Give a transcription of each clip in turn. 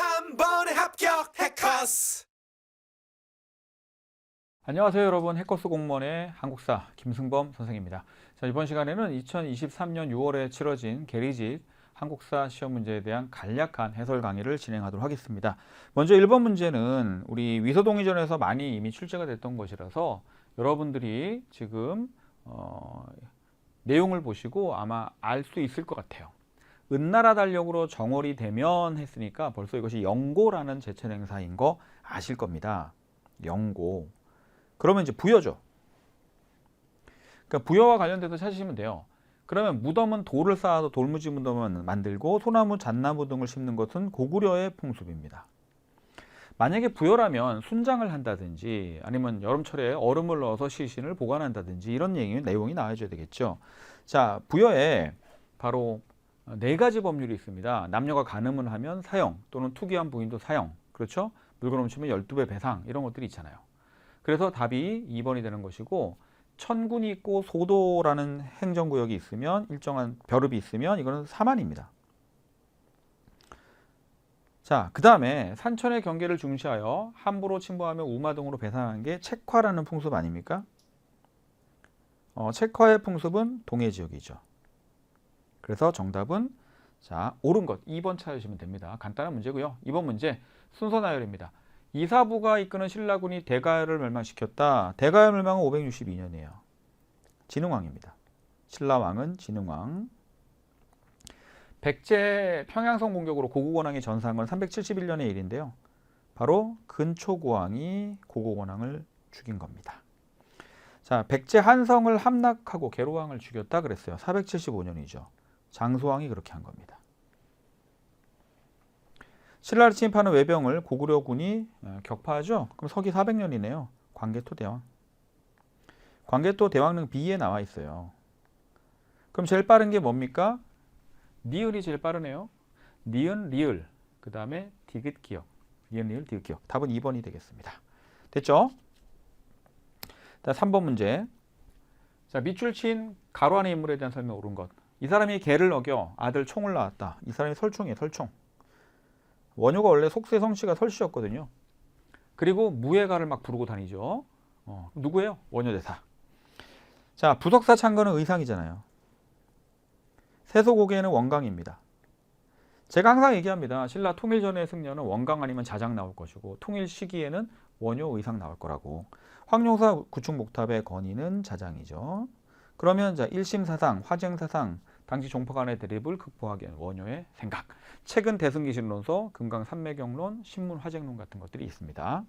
한 번에 합격 해커스. 안녕하세요 여러분, 해커스 공무원의 한국사 김승범 선생입니다. 자, 이번 시간에는 2023년 6월에 치러진 계리직 한국사 시험 문제에 대한 간략한 해설 강의를 진행하도록 하겠습니다. 먼저 1번 문제는 우리 위서동의전에서 많이 이미 출제가 됐던 것이라서 여러분들이 지금 내용을 보시고 아마 알 수 있을 것 같아요. 은나라 달력으로 정월이 되면 했으니까 벌써 이것이 영고라는 제철 행사인 거 아실 겁니다. 영고. 그러면 이제 부여죠. 그러니까 부여와 관련돼서 찾으시면 돼요. 그러면 무덤은 돌을 쌓아도 돌무지 무덤을 만들고 소나무, 잣나무 등을 심는 것은 고구려의 풍습입니다. 만약에 부여라면 순장을 한다든지 아니면 여름철에 얼음을 넣어서 시신을 보관한다든지 이런 내용이 나와줘야 되겠죠. 자, 부여에 바로 4가지 법률이 있습니다. 남녀가 간음을 하면 사형, 또는 투기한 부인도 사형, 그렇죠? 물건 훔치면 12배 배상, 이런 것들이 있잖아요. 그래서 답이 2번이 되는 것이고, 천군이 있고 소도라는 행정구역이 있으면, 일정한 벼릅이 있으면 이거는 사만입니다. 자, 그 다음에 산천의 경계를 중시하여 함부로 침범하며 우마 등으로 배상하는 게 책화라는 풍습 아닙니까? 책화의 풍습은 동해 지역이죠. 그래서 정답은 자, 옳은 것 2번 찾으시면 됩니다. 간단한 문제고요. 2번 문제 순서 나열입니다. 이사부가 이끄는 신라군이 대가를 멸망시켰다. 대가의 멸망은 562년이에요. 진흥왕입니다. 신라왕은 진흥왕. 백제 평양성 공격으로 고국원왕이 전사한 건 371년의 일인데요. 바로 근초고왕이 고국원왕을 죽인 겁니다. 자, 백제 한성을 함락하고 계로왕을 죽였다 그랬어요. 475년이죠. 장소왕이 그렇게 한 겁니다. 신라를 침입하는 외병을 고구려군이 격파하죠. 그럼 서기 400년이네요. 광개토 대왕. 광개토 대왕릉 B에 나와 있어요. 그럼 제일 빠른 게 뭡니까? 니을이 제일 빠르네요. 니은, 리을, 그 다음에 디귿 기역. 니은, 리을, 디귿 기역. 답은 2번이 되겠습니다. 됐죠? 자, 3번 문제. 자, 밑줄 친 가로 안의 인물에 대한 설명 옳은 것. 이 사람이 개를 어겨 아들 총을 낳았다. 이 사람이 설총이에요. 설총. 원효가 원래 속세 성씨가 설씨였거든요. 그리고 무예가를 막 부르고 다니죠. 누구예요? 원효대사. 자, 부석사 창건은 의상이잖아요. 세소고개는 원강입니다. 제가 항상 얘기합니다. 신라 통일전의 승려는 원강 아니면 자장 나올 것이고 통일 시기에는 원효 의상 나올 거라고. 황룡사 구충목탑의 건의는 자장이죠. 그러면 자, 1심 사상, 화쟁 사상, 당시 종파 간의 대립을 극복하기 위한 원효의 생각. 최근 대승기신론서, 금강 삼매경론, 신문 화쟁론 같은 것들이 있습니다.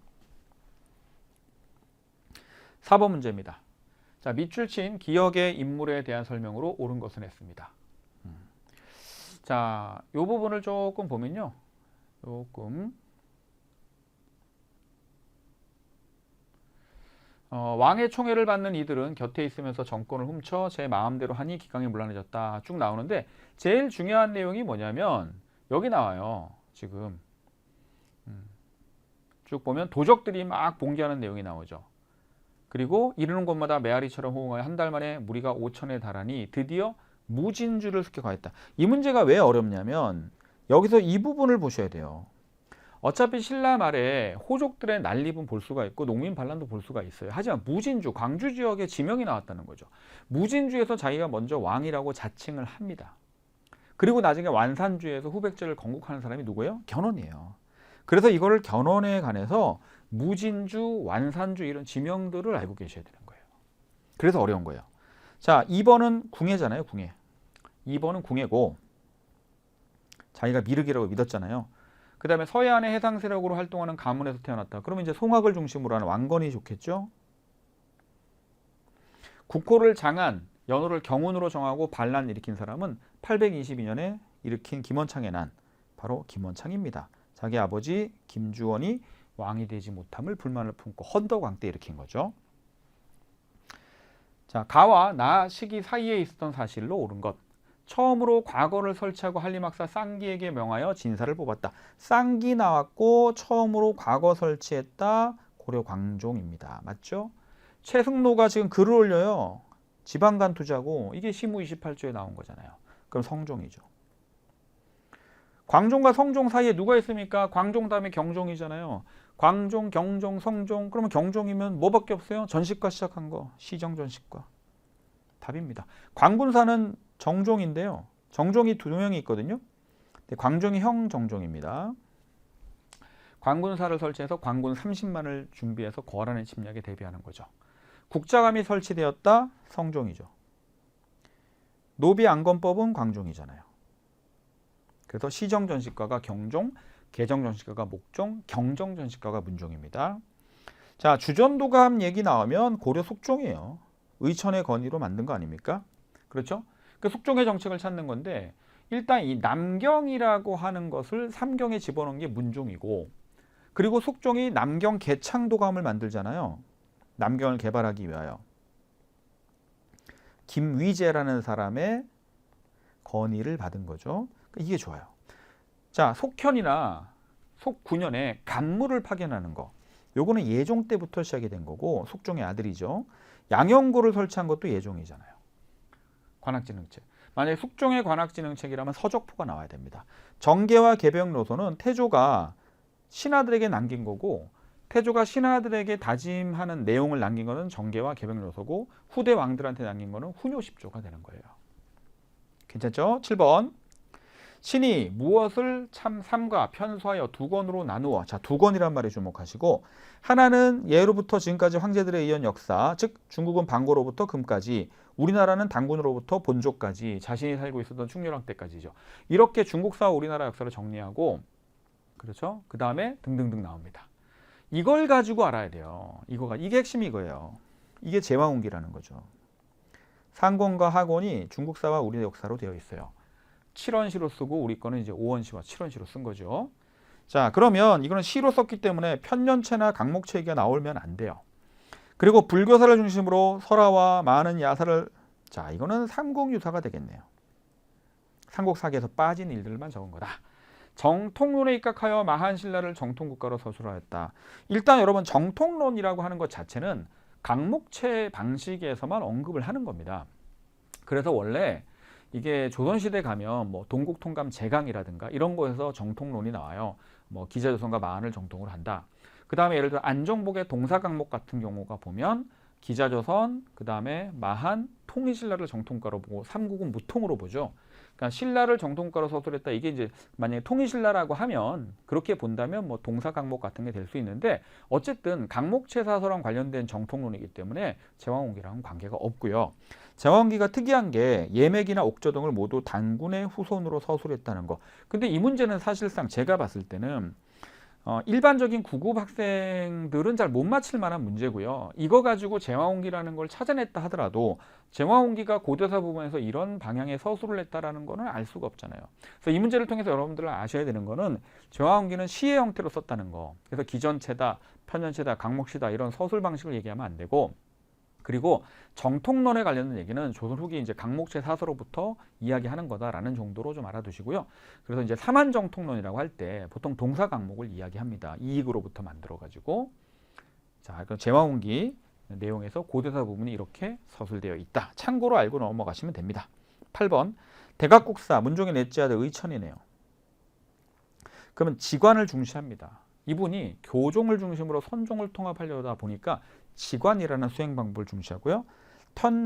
4번 문제입니다. 자, 밑줄 친 기억의 인물에 대한 설명으로 옳은 것은 했습니다. 자, 이 부분을 조금 보면요. 왕의 총애를 받는 이들은 곁에 있으면서 정권을 훔쳐 제 마음대로 하니 기강이 문란해졌다. 쭉 나오는데 제일 중요한 내용이 뭐냐면 여기 나와요. 지금 쭉 보면 도적들이 막 봉기하는 내용이 나오죠. 그리고 이르는 곳마다 메아리처럼 호응하여 한 달 만에 무리가 5천에 달하니 드디어 무진주를 습격하였다. 이 문제가 왜 어렵냐면 여기서 이 부분을 보셔야 돼요. 어차피 신라 말에 호족들의 난립은 볼 수가 있고 농민 반란도 볼 수가 있어요. 하지만 무진주, 광주 지역에 지명이 나왔다는 거죠. 무진주에서 자기가 먼저 왕이라고 자칭을 합니다. 그리고 나중에 완산주에서 후백제를 건국하는 사람이 누구예요? 견훤이에요. 그래서 이거를 견훤에 관해서 무진주, 완산주 이런 지명들을 알고 계셔야 되는 거예요. 그래서 어려운 거예요. 자, 2번은 궁예잖아요. 궁예. 2번은 궁예고 자기가 미륵이라고 믿었잖아요. 그 다음에 서해안의 해상 세력으로 활동하는 가문에서 태어났다. 그러면 이제 송악을 중심으로 하는 왕건이 좋겠죠. 국호를 장안, 연호를 경운으로 정하고 반란 일으킨 사람은 822년에 일으킨 김원창의 난, 바로 김원창입니다. 자기 아버지 김주원이 왕이 되지 못함을 불만을 품고 헌덕왕 때 일으킨 거죠. 자, 가와 나 시기 사이에 있었던 사실로 옳은 것. 처음으로 과거를 설치하고 한림학사 쌍기에게 명하여 진사를 뽑았다. 쌍기 나왔고 처음으로 과거 설치했다. 고려 광종입니다. 맞죠? 최승로가 지금 글을 올려요. 지방간 투자고 이게 시무 28조에 나온 거잖아요. 그럼 성종이죠. 광종과 성종 사이에 누가 있습니까? 광종 다음에 경종이잖아요. 광종, 경종, 성종. 그러면 경종이면 뭐밖에 없어요? 전식과 시작한 거. 시정전식과. 답입니다. 광군사는 정종인데요. 정종이 두 명이 있거든요. 광종이 형 정종입니다. 광군사를 설치해서 광군 30만을 준비해서 거란의 침략에 대비하는 거죠. 국자감이 설치되었다. 성종이죠. 노비안건법은 광종이잖아요. 그래서 시정전식과가 경종, 개정전식과가 목종, 경정전식과가 문종입니다. 자, 주전도감 얘기 나오면 고려 숙종이에요. 의천의 건의로 만든 거 아닙니까? 그렇죠? 그 숙종의 정책을 찾는 건데 일단 이 남경이라고 하는 것을 삼경에 집어넣은 게 문종이고, 그리고 숙종이 남경 개창도감을 만들잖아요. 남경을 개발하기 위하여. 김위재라는 사람의 건의를 받은 거죠. 이게 좋아요. 자, 속현이나 속군현에 간무를 파견하는 거. 요거는 예종 때부터 시작이 된 거고 숙종의 아들이죠. 양영고를 설치한 것도 예종이잖아요. 관악진흥책. 만약에 숙종의 관악진흥책이라면 서적포가 나와야 됩니다. 정계와 개벽노선은 태조가 신하들에게 남긴 거고, 태조가 신하들에게 다짐하는 내용을 남긴 거는 정계와 개벽노서고, 후대 왕들한테 남긴 거는 훈요십조가 되는 거예요. 괜찮죠? 7번. 신이 무엇을 참 삼가 편수하여 두 권으로 나누어. 자, 두 권이란 말에 주목하시고, 하나는 예로부터 지금까지 황제들에 의한 역사, 즉 중국은 방고로부터 금까지, 우리나라는 단군으로부터 본조까지, 자신이 살고 있었던 충렬왕 때까지죠. 이렇게 중국사와 우리나라 역사를 정리하고, 그렇죠? 그 다음에 등등등 나옵니다. 이걸 가지고 알아야 돼요. 이게 핵심이 이거예요. 이게 제왕운기라는 거죠. 상권과 하권이 중국사와 우리 역사로 되어 있어요. 7원시로 쓰고 우리 거는 이제 5원시와 7원시로 쓴 거죠. 자, 그러면 이거는 시로 썼기 때문에 편년체나 강목체 얘기가 나오면 안 돼요. 그리고 불교사를 중심으로 설화와 많은 야사를, 자, 이거는 삼국유사가 되겠네요. 삼국사기에서 빠진 일들만 적은 거다. 정통론에 입각하여 마한신라를 정통국가로 서술하였다. 일단 여러분 정통론이라고 하는 것 자체는 강목체 방식에서만 언급을 하는 겁니다. 그래서 원래 이게 조선시대 가면 뭐 동국통감 제강이라든가 이런 거에서 정통론이 나와요. 뭐 기자조선과 마한을 정통으로 한다. 그 다음에 예를 들어 안정복의 동사강목 같은 경우가 보면 기자조선, 그 다음에 마한, 통일신라를 정통가로 보고 삼국은 무통으로 보죠. 그러니까 신라를 정통가로 서술했다. 이게 이제 만약에 통일신라라고 하면 그렇게 본다면 뭐 동사강목 같은 게 될 수 있는데 어쨌든 강목체 사서랑 관련된 정통론이기 때문에 제왕운기랑은 관계가 없고요. 제왕운기가 특이한 게 예맥이나 옥저 등을 모두 단군의 후손으로 서술했다는 거. 근데 이 문제는 사실상 제가 봤을 때는 일반적인 구급 학생들은 잘 못 맞힐 만한 문제고요. 이거 가지고 제왕운기라는 걸 찾아냈다 하더라도 제왕운기가 고대사 부분에서 이런 방향의 서술을 했다라는 거는 알 수가 없잖아요. 그래서 이 문제를 통해서 여러분들 아셔야 되는 거는 제왕운기는 시의 형태로 썼다는 거. 그래서 기전체다, 편년체다, 강목시다 이런 서술 방식을 얘기하면 안 되고, 그리고 정통론에 관련된 얘기는 조선 후기 이제 강목체 사서로부터 이야기하는 거다라는 정도로 좀 알아두시고요. 그래서 이제 삼한정통론이라고 할 때 보통 동사 강목을 이야기합니다. 이익으로부터 만들어 가지고, 자, 그 제왕운기 내용에서 고대사 부분이 이렇게 서술되어 있다. 참고로 알고 넘어가시면 됩니다. 8번. 대각국사 문종의 넷째 아들 의천이네요. 그러면 지관을 중시합니다. 이분이 교종을 중심으로 선종을 통합하려다 보니까 지관이라는 수행 방법을 중시하고요.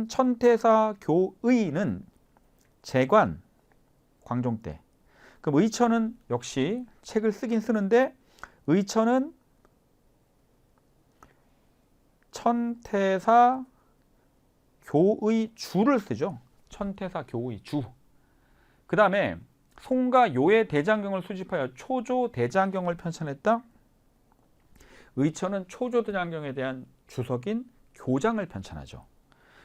천태사 교의는 재관, 광종 때. 그럼 의천은 역시 책을 쓰긴 쓰는데 의천은 천태사 교의 주를 쓰죠. 천태사 교의 주. 그 다음에 송가 요의 대장경을 수집하여 초조 대장경을 편찬했다. 의천은 초조 대장경에 대한 주석인 교장을 편찬하죠.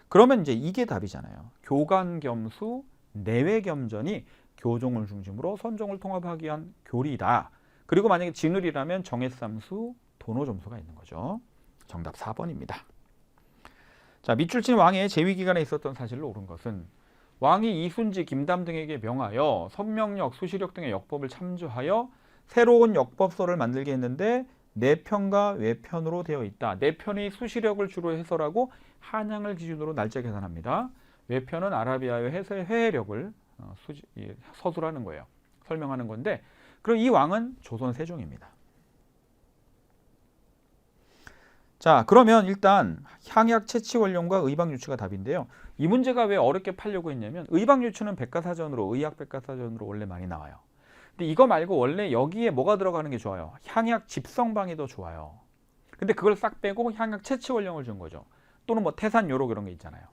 그러면 이제 이게 답이잖아요. 교관겸수 내외겸전이 교종을 중심으로 선종을 통합하기 위한 교리다. 그리고 만약에 진을이라면 정해삼수 도노점수가 있는 거죠. 정답 4번입니다. 자, 밑줄친 왕의 재위기간에 있었던 사실로 옳은 것은 왕이 이순지, 김담 등에게 명하여 선명력, 수시력 등의 역법을 참조하여 새로운 역법서를 만들게 했는데 내편과 외편으로 되어 있다. 내편이 수시력을 주로 해설하고 한양을 기준으로 날짜 계산합니다. 외편은 아라비아의 회해력을 서술하는 거예요. 설명하는 건데, 그럼 이 왕은 조선 세종입니다. 자, 그러면 일단 향약 채취 원령과 의박 유추가 답인데요. 이 문제가 왜 어렵게 팔려고 했냐면 의박 유추는 백과사전으로, 의학 백과사전으로 원래 많이 나와요. 근데 이거 말고 원래 여기에 뭐가 들어가는 게 좋아요? 향약 집성방이 더 좋아요. 근데 그걸 싹 빼고 향약 채취 원령을 준 거죠. 또는 뭐 태산 요록 이런 게 있잖아요.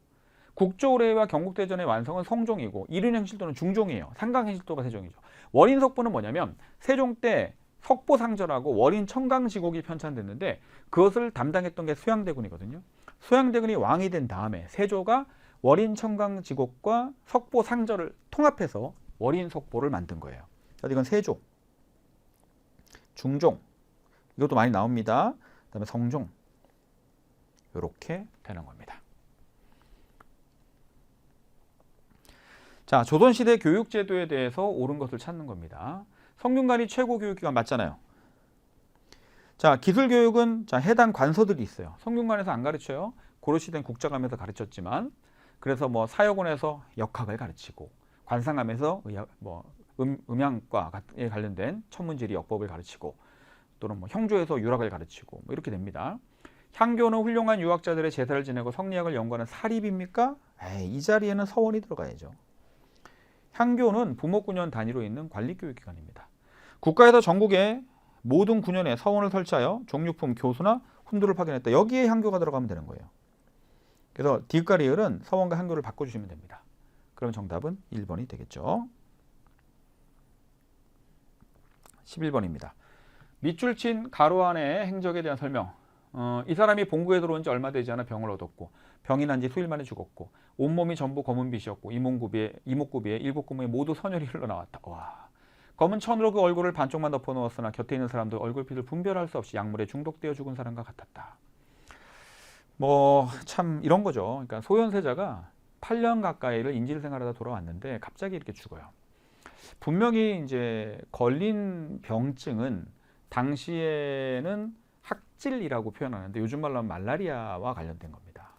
국조의뢰와 경국대전의 완성은 성종이고 이륜행실도는 중종이에요. 상강행실도가 세종이죠. 월인석보는 뭐냐면 세종 때 석보상절하고 월인 청강지곡이 편찬됐는데 그것을 담당했던 게 수양대군이거든요. 수양대군이 왕이 된 다음에 세조가 월인 청강지곡과 석보상절을 통합해서 월인석보를 만든 거예요. 이건 세종, 중종, 이것도 많이 나옵니다. 그다음에 성종, 이렇게 되는 겁니다. 자, 조선시대 교육제도에 대해서 옳은 것을 찾는 겁니다. 성균관이 최고 교육기관 맞잖아요. 자, 기술교육은 자, 해당 관서들이 있어요. 성균관에서 안 가르쳐요. 고려시대는 국자감에서 가르쳤지만, 그래서 뭐 사역원에서 역학을 가르치고, 관상감에서 음향과에 관련된 천문지리 역법을 가르치고, 또는 뭐 형조에서 유학을 가르치고, 뭐 이렇게 됩니다. 향교는 훌륭한 유학자들의 제사를 지내고 성리학을 연구하는 사립입니까? 이 자리에는 서원이 들어가야죠. 향교는 부목군현 단위로 있는 관리교육기관입니다. 국가에서 전국의 모든 군현에 서원을 설치하여 종류품 교수나 훈두를 파견했다. 여기에 향교가 들어가면 되는 거예요. 그래서 디귿가리을은 서원과 향교를 바꿔주시면 됩니다. 그럼 정답은 1번이 되겠죠. 11번입니다. 밑줄 친 가로 안의 행적에 대한 설명. 이 사람이 본국에 들어온 지 얼마 되지 않아 병을 얻었고 병이 난 지 수일 만에 죽었고 온몸이 전부 검은 빛이었고 이목구비에 7구멍에 모두 선혈이 흘러나왔다. 와. 검은 천으로 그 얼굴을 반쪽만 덮어 놓았으나 곁에 있는 사람도 얼굴빛을 분별할 수 없이 약물에 중독되어 죽은 사람과 같았다. 뭐 참 이런 거죠. 그러니까 소현세자가 8년 가까이를 인질 생활하다 돌아왔는데 갑자기 이렇게 죽어요. 분명히 이제 걸린 병증은 당시에는 학질이라고 표현하는데 요즘 말로 하면 말라리아와 관련된 겁니다.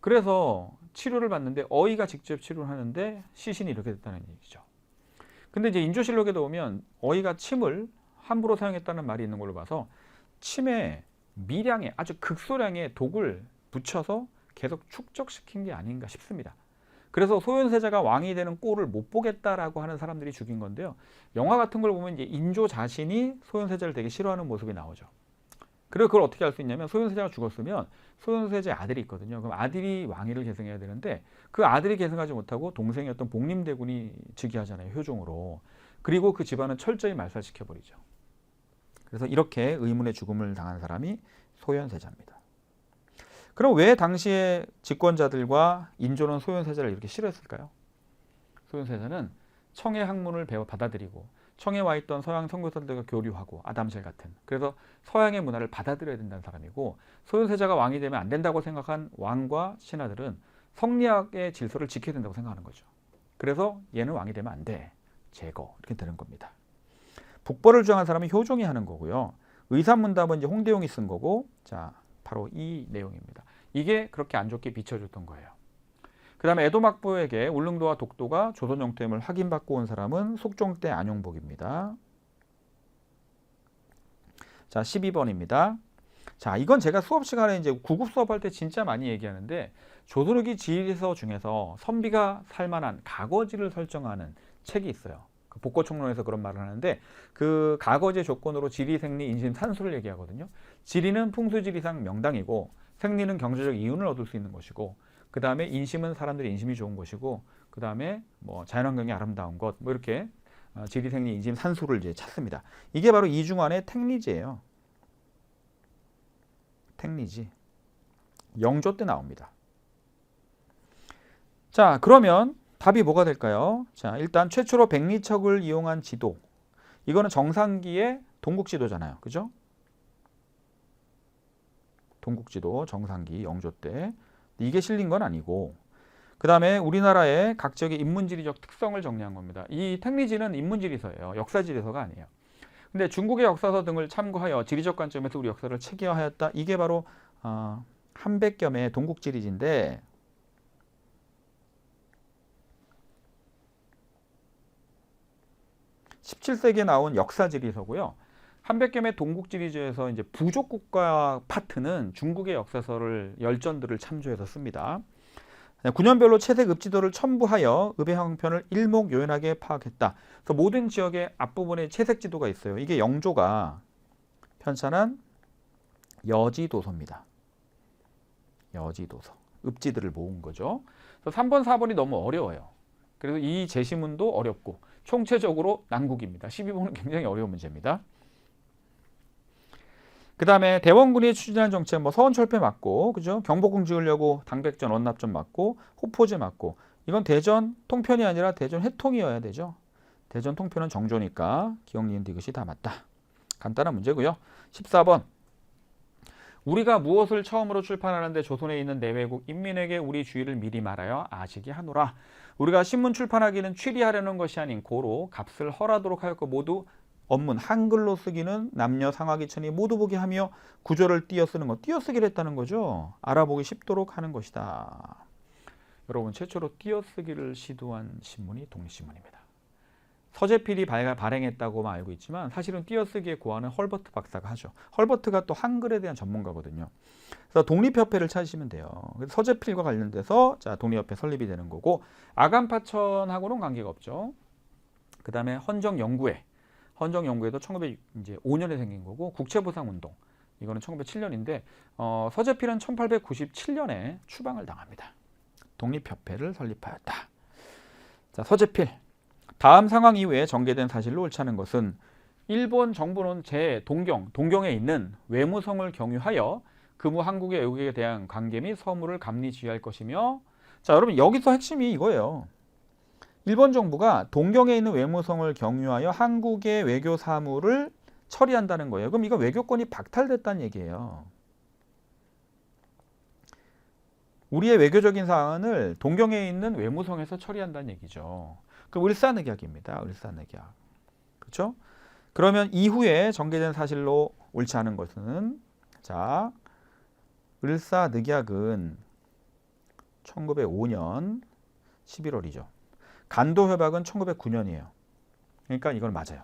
그래서 치료를 받는데 어이가 직접 치료를 하는데 시신이 이렇게 됐다는 얘기죠. 근데 이제 인조실록에도 보면 어이가 침을 함부로 사용했다는 말이 있는 걸로 봐서 침에 미량의 아주 극소량의 독을 붙여서 계속 축적시킨 게 아닌가 싶습니다. 그래서 소현세자가 왕이 되는 꼴을 못 보겠다라고 하는 사람들이 죽인 건데요. 영화 같은 걸 보면 이제 인조 자신이 소현세자를 되게 싫어하는 모습이 나오죠. 그리고 그걸 어떻게 알 수 있냐면 소현세자가 죽었으면 소현세자의 아들이 있거든요. 그럼 아들이 왕위를 계승해야 되는데 그 아들이 계승하지 못하고 동생이었던 복림대군이 즉위하잖아요. 효종으로. 그리고 그 집안은 철저히 말살시켜버리죠. 그래서 이렇게 의문의 죽음을 당한 사람이 소현세자입니다. 그럼 왜 당시의 집권자들과 인조는 소현세자를 이렇게 싫어했을까요? 소현세자는 청의 학문을 받아들이고 청에 와 있던 서양 선교사들과 교류하고 아담실 같은, 그래서 서양의 문화를 받아들여야 된다는 사람이고, 소현세자가 왕이 되면 안 된다고 생각한 왕과 신하들은 성리학의 질서를 지켜야 된다고 생각하는 거죠. 그래서 얘는 왕이 되면 안 돼, 제거, 이렇게 되는 겁니다. 북벌을 주장한 사람은 효종이 하는 거고요. 의산문답은 이제 홍대용이 쓴 거고, 자 바로 이 내용입니다. 이게 그렇게 안 좋게 비춰줬던 거예요. 그 다음에 에도 막부에게 울릉도와 독도가 조선 영토임을 확인받고 온 사람은 숙종 때 안용복입니다. 자, 12번입니다. 자, 이건 제가 수업 시간에 이제 구급 수업할 때 진짜 많이 얘기하는데, 조선후기 지리서 중에서 선비가 살만한 가거지를 설정하는 책이 있어요. 그 복고총론에서 그런 말을 하는데, 그 가거지 조건으로 지리, 생리, 인심, 산수를 얘기하거든요. 지리는 풍수지리상 명당이고, 생리는 경제적 이윤을 얻을 수 있는 것이고, 그 다음에 인심은 사람들의 인심이 좋은 것이고, 그 다음에 뭐 자연환경이 아름다운 것, 뭐 이렇게 지리, 생리, 인심, 산수를 이제 찾습니다. 이게 바로 이중환의 택리지예요. 택리지. 영조 때 나옵니다. 자, 그러면 답이 뭐가 될까요? 자, 일단 최초로 백리척을 이용한 지도. 이거는 정상기의 동국지도잖아요. 그죠? 동국지도 정상기 영조 때. 이게 실린 건 아니고, 그 다음에 우리나라의 각 지역의 인문지리적 특성을 정리한 겁니다. 이 택리지는 인문지리서예요. 역사지리서가 아니에요. 근데 중국의 역사서 등을 참고하여 지리적 관점에서 우리 역사를 체계화하였다. 이게 바로 한백겸의 동국지리지인데, 17세기에 나온 역사지리서고요. 한백겸의 동국지리조에서 이제 부족국가 파트는 중국의 역사서를 열전들을 참조해서 씁니다. 9년별로 채색 읍지도를 첨부하여 읍의 형편을 일목요연하게 파악했다. 그래서 모든 지역의 앞부분에 채색 지도가 있어요. 이게 영조가 편찬한 여지도서입니다. 여지도서. 읍지들을 모은 거죠. 그래서 3번, 4번이 너무 어려워요. 그래서 이 제시문도 어렵고 총체적으로 난국입니다. 12번은 굉장히 어려운 문제입니다. 그 다음에 대원군이 추진한 정책, 뭐 서원철폐 맞고, 그죠? 경복궁 지으려고 당백전, 원납전 맞고, 호포제 맞고, 이건 대전 통편이 아니라 대전 회통이어야 되죠. 대전 통편은 정조니까 기억, 니은, 디귿이 다 맞다. 간단한 문제고요. 14번. 우리가 무엇을 처음으로 출판하는데 조선에 있는 내외국 인민에게 우리 주의를 미리 말하여 아시게 하노라. 우리가 신문 출판하기는 취리하려는 것이 아닌 고로 값을 헐하도록 하였고 모두 원문 한글로 쓰기는 남녀 상하기천이 모두 보게 하며 구조를 띄어쓰는 것, 띄어쓰기를 했다는 거죠. 알아보기 쉽도록 하는 것이다. 여러분 최초로 띄어쓰기를 시도한 신문이 독립신문입니다. 서재필이 발행했다고만 알고 있지만 사실은 띄어쓰기의 고안은 헐버트 박사가 하죠. 헐버트가 또 한글에 대한 전문가거든요. 그래서 독립협회를 찾으시면 돼요. 서재필과 관련돼서 자 독립협회 설립이 되는 거고 아간파천하고는 관계가 없죠. 그 다음에 헌정연구회. 헌정연구회도 1905년에 생긴 거고 국채보상운동 이거는 1907년인데 서재필은 1897년에 추방을 당합니다. 독립협회를 설립하였다. 자 서재필 다음 상황 이후에 전개된 사실로 옳지 않은 것은 일본 정부는 동경에 있는 외무성을 경유하여 금우 한국의 외국에 대한 관계 및 서무를 감리 지휘할 것이며 자 여러분 여기서 핵심이 이거예요. 일본 정부가 동경에 있는 외무성을 경유하여 한국의 외교 사무를 처리한다는 거예요. 그럼 이거 외교권이 박탈됐다는 얘기예요. 우리의 외교적인 사안을 동경에 있는 외무성에서 처리한다는 얘기죠. 그 을사늑약입니다. 을사늑약. 그렇죠? 그러면 이후에 전개된 사실로 옳지 않은 것은 자 을사늑약은 1905년 11월이죠. 간도협약은 1909년이에요. 그러니까 이건 맞아요.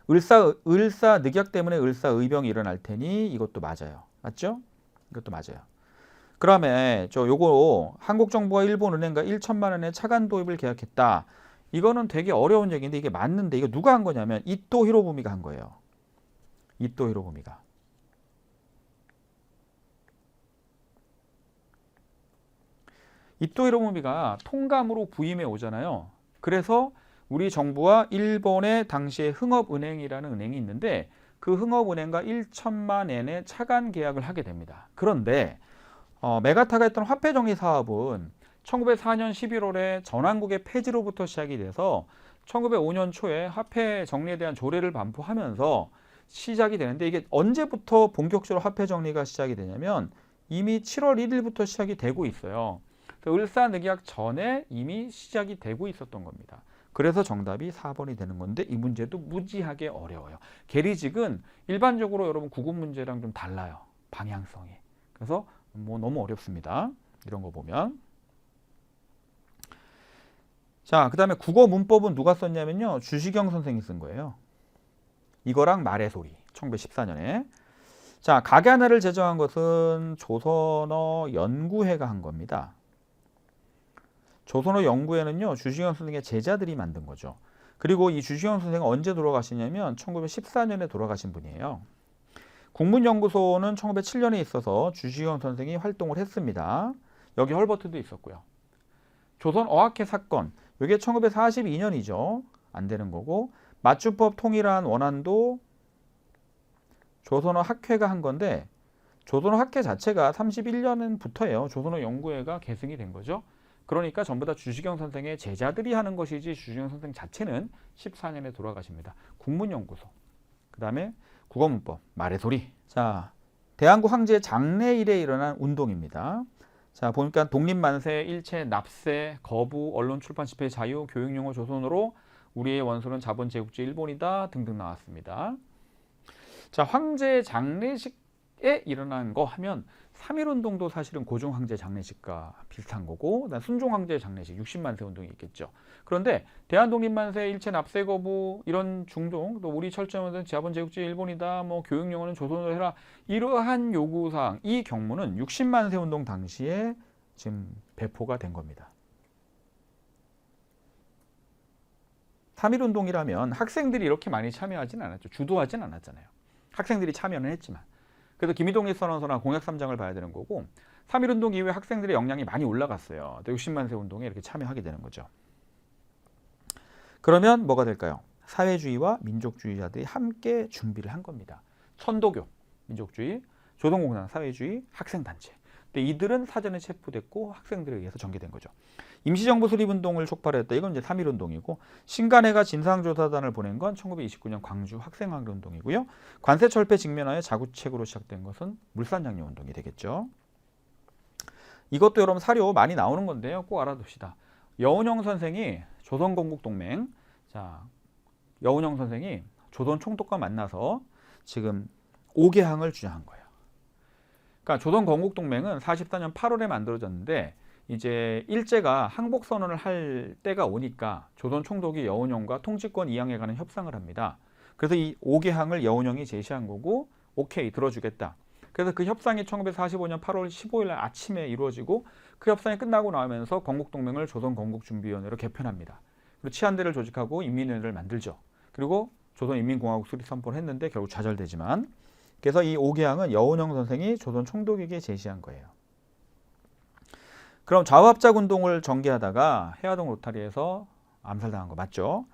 을사늑약 때문에 을사의병이 일어날 테니 이것도 맞아요. 맞죠? 이것도 맞아요. 그다음에 요거 한국 정부와 일본 은행과 1천만 원의 차관 도입을 계약했다. 이거는 되게 어려운 얘기인데 이게 맞는데 이거 누가 한 거냐면 이토 히로부미가 한 거예요. 이토 히로부미가. 이토 히로부미가 통감으로 부임해 오잖아요. 그래서 우리 정부와 일본의 당시에 흥업은행이라는 은행이 있는데 그 흥업은행과 1천만 엔의 차관 계약을 하게 됩니다. 그런데 메가타가 했던 화폐 정리 사업은 1904년 11월에 전환국의 폐지로부터 시작이 돼서 1905년 초에 화폐 정리에 대한 조례를 반포하면서 시작이 되는데 이게 언제부터 본격적으로 화폐 정리가 시작이 되냐면 이미 7월 1일부터 시작이 되고 있어요. 을사늑약 전에 이미 시작이 되고 있었던 겁니다. 그래서 정답이 4번이 되는 건데 이 문제도 무지하게 어려워요. 계리직은 일반적으로 여러분 국어 문제랑 좀 달라요. 방향성이. 그래서 뭐 너무 어렵습니다. 이런 거 보면. 자, 그 다음에 국어 문법은 누가 썼냐면요. 주시경 선생이 쓴 거예요. 이거랑 말의 소리. 1914년에. 자, 가계하나를 제정한 것은 조선어 연구회가 한 겁니다. 조선어 연구회는요. 주시경 선생의 제자들이 만든 거죠. 그리고 이 주시경 선생은 언제 돌아가시냐면 1914년에 돌아가신 분이에요. 국문연구소는 1907년에 있어서 주시경 선생이 활동을 했습니다. 여기 헐버트도 있었고요. 조선어학회 사건, 이게 1942년이죠. 안 되는 거고 맞춤법 통일한 원안도 조선어 학회가 한 건데 조선어 학회 자체가 31년부터예요. 조선어 연구회가 계승이 된 거죠. 그러니까 전부 다 주시경 선생의 제자들이 하는 것이지 주시경 선생 자체는 14년에 돌아가십니다. 국문연구소. 그 다음에 국어문법, 말의 소리. 자, 대한국 황제 장례일에 일어난 운동입니다. 자, 보니까 독립만세, 일체, 납세, 거부, 언론 출판 집회 자유, 교육용어 조선어로 우리의 원수는 자본 제국주의 일본이다 등등 나왔습니다. 자, 황제 장례식에 일어난 거 하면 3.1운동도 사실은 고종 황제 장례식과 비슷한 거고, 순종 황제 장례식 60만세 운동이 있겠죠. 그런데 대한독립만세, 일체 납세 거부, 이런 중동, 또 우리 철저하면 지하본 제국주의 일본이다, 뭐 교육 영어는 조선어로 해라, 이러한 요구사항, 이 경무는 60만세 운동 당시에 지금 배포가 된 겁니다. 3.1운동이라면 학생들이 이렇게 많이 참여하진 않았죠. 주도하진 않았잖아요. 학생들이 참여는 했지만. 그래서 김이동립 선언서나 공약 3장을 봐야 되는 거고, 3.1운동 이후에 학생들의 역량이 많이 올라갔어요. 60만세 운동에 이렇게 참여하게 되는 거죠. 그러면 뭐가 될까요? 사회주의와 민족주의자들이 함께 준비를 한 겁니다. 천도교, 민족주의, 조선공산, 사회주의, 학생단체. 근데 이들은 사전에 체포됐고 학생들에 의해서 전개된 거죠. 임시정부 수립운동을 촉발했다. 이건 이제 3.1운동이고, 신간회가 진상조사단을 보낸 건 1929년 광주 학생항일운동이고요. 관세철폐 직면하에 자구책으로 시작된 것은 물산장려운동이 되겠죠. 이것도 여러분 사료 많이 나오는 건데요. 꼭 알아둡시다. 여운형 선생이 조선건국동맹, 자, 여운형 선생이 조선 총독과 만나서 지금 5개항을 주장한 거예요. 그러니까 조선건국동맹은 44년 8월에 만들어졌는데, 이제 일제가 항복선언을 할 때가 오니까 조선 총독이 여운형과 통치권 이양에 관한 협상을 합니다. 그래서 이 5개항을 여운형이 제시한 거고, 오케이 들어주겠다. 그래서 그 협상이 1945년 8월 15일 날 아침에 이루어지고, 그 협상이 끝나고 나오면서 건국동맹을 조선건국준비위원회로 개편합니다. 그리고 치안대를 조직하고 인민위원회를 만들죠. 그리고 조선인민공화국 수립 선포를 했는데 결국 좌절되지만, 그래서 이 5개항은 여운형 선생이 조선 총독에게 제시한 거예요. 그럼 좌우합작운동을 전개하다가 해화동 로타리에서 암살당한 거 맞죠?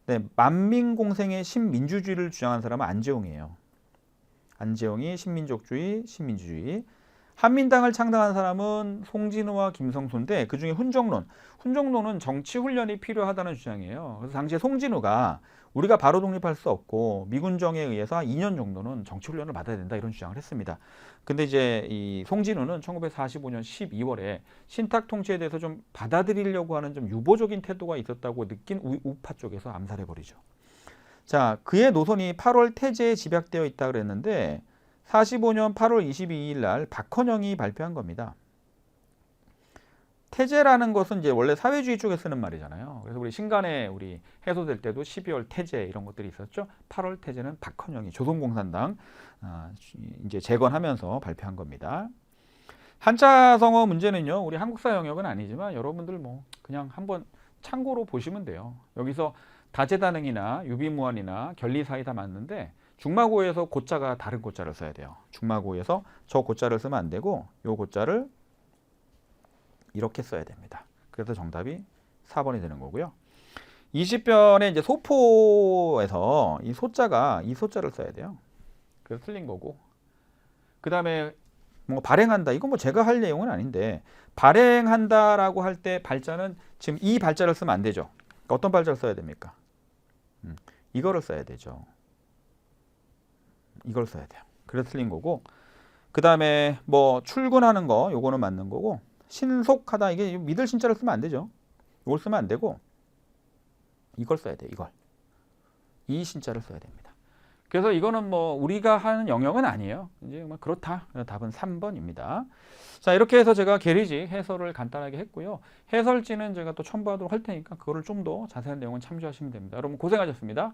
네, 만민공생의 신민주주의를 주장한 사람은 안재홍이에요. 안재홍이 신민족주의, 신민주주의. 한민당을 창당한 사람은 송진우와 김성수인데, 그중에 훈정론은 정치훈련이 필요하다는 주장이에요. 그래서 당시에 송진우가 우리가 바로 독립할 수 없고 미군정에 의해서 2년 정도는 정치훈련을 받아야 된다, 이런 주장을 했습니다. 근데 이제 이 송진우는 1945년 12월에 신탁 통치에 대해서 좀 받아들이려고 하는 좀 유보적인 태도가 있었다고 느낀 우파 쪽에서 암살해버리죠. 자, 그의 노선이 8월 태제에 집약되어 있다 그랬는데, 45년 8월 22일 날 박헌영이 발표한 겁니다. 태제라는 것은 이제 원래 사회주의 쪽에 쓰는 말이잖아요. 그래서 우리 신간에 우리 해소될 때도 12월 태제 이런 것들이 있었죠. 8월 태제는 박헌영이 조선공산당 이제 재건하면서 발표한 겁니다. 한자성어 문제는요, 우리 한국사 영역은 아니지만 여러분들 뭐 그냥 한번 참고로 보시면 돼요. 여기서 다재다능이나 유비무환이나 결리사이 다 맞는데, 중마고에서 고자가 다른 고자를 써야 돼요. 중마고에서 저 고자를 쓰면 안 되고 요 고자를 이렇게 써야 됩니다. 그래서 정답이 4번이 되는 거고요. 20변에 이제 소포에서 이 소자가 이 소자를 써야 돼요. 그래서 틀린 거고, 그 다음에 뭐 발행한다, 이건 뭐 제가 할 내용은 아닌데, 발행한다라고 할 때 발자는 지금 이 발자를 쓰면 안 되죠. 그러니까 어떤 발자를 써야 됩니까? 이거를 써야 되죠. 이걸 써야 돼요. 그래서 틀린 거고, 그 다음에 뭐 출근하는 거, 요거는 맞는 거고, 신속하다, 이게 믿을 신자를 쓰면 안 되죠. 이걸 쓰면 안 되고 이걸 써야 돼요. 이걸, 이 신자를 써야 됩니다. 그래서 이거는 뭐 우리가 하는 영역은 아니에요. 이제 뭐 그렇다. 답은 3번입니다. 자, 이렇게 해서 제가 계리지 해설을 간단하게 했고요. 해설지는 제가 또 첨부하도록 할 테니까 그거를 좀 더 자세한 내용은 참조하시면 됩니다. 여러분 고생하셨습니다.